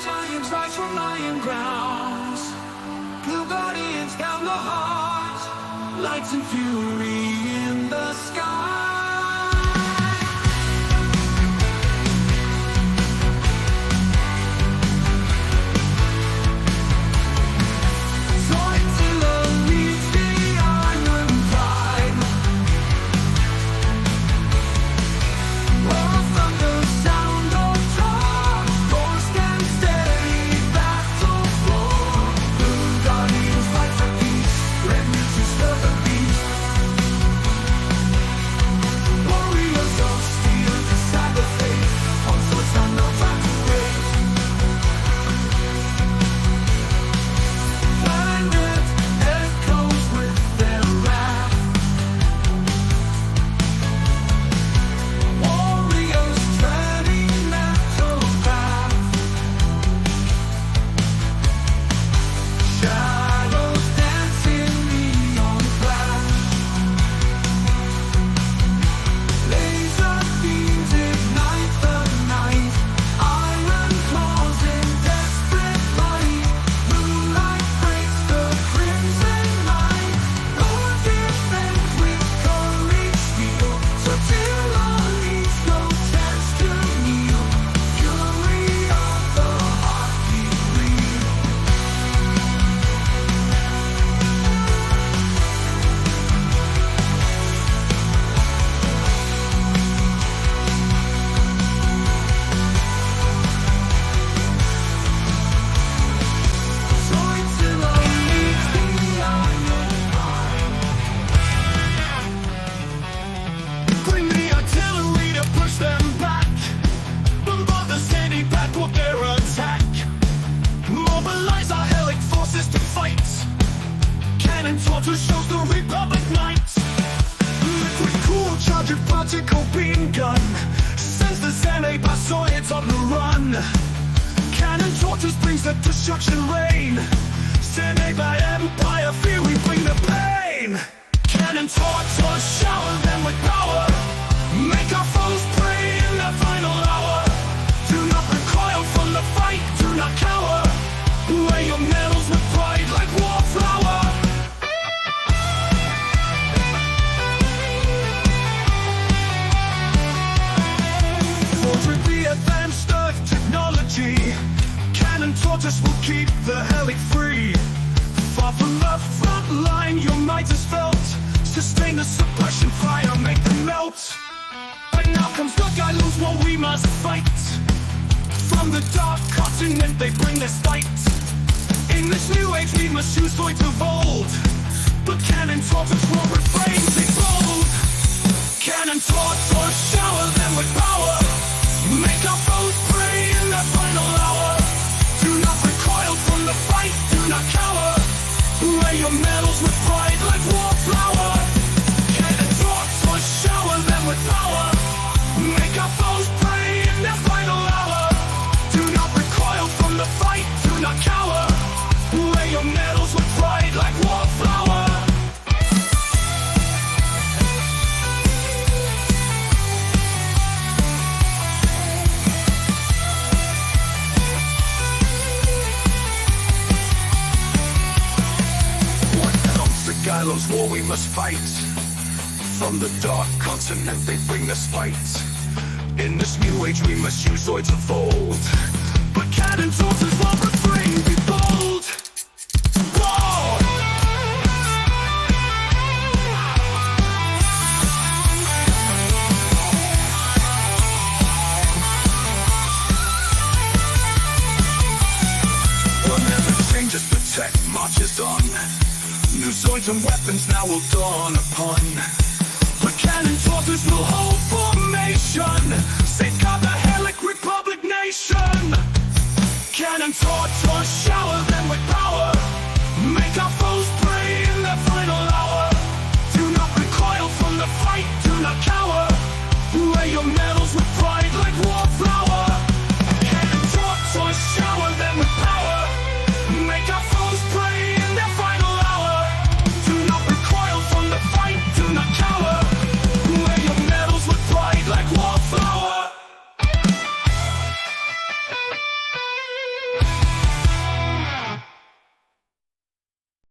giants rise from lying grounds. Blue guardians down the heart, lights and fury in the sky. Tortoise shows the Republic Knight. Liquid cool charge of particle beam gun sends the Zene by Zoids on the run. Kannon Tortoise brings the destruction rain. Zene by Empire fear we bring the pain. Kannon Tortoise shower them with power. Make our foes pray in the final hour. Do not recoil from the fight, do not cower. Wear your medals with pride like wallflower. Advanced Earth technology, Kannon Tortoise will keep the helic free. Far from the front line, your might is felt. Sustain the suppression fire, make them melt. But now comes the Gylos, what we must fight. From the dark continent they bring their spite. In this new age we must use Zoids of old. But Kannon Tortoise will refrain, be bold. Kannon Tortoise shower them with power. Make our foes pray in the final hour. Do not recoil from the fight, do not cower. Wear your medals with pride like wallflower. Kannon Tortoise shower them with power. Make our foes pray in the final hour. Do not recoil from the fight, do not cower. Wear your medals with pride like wallflower. Gylos war we must fight. From the dark continent they bring the spite. In this new age we must use Zoids of old. But Kannon Tortoise will refrain, be bold. Whoa! Whenever changes protect, marches on. New Zoids and weapons now will dawn upon. But Kannon Tortoise will hold formation. Safeguard the Helic Republic nation. Kannon Tortoise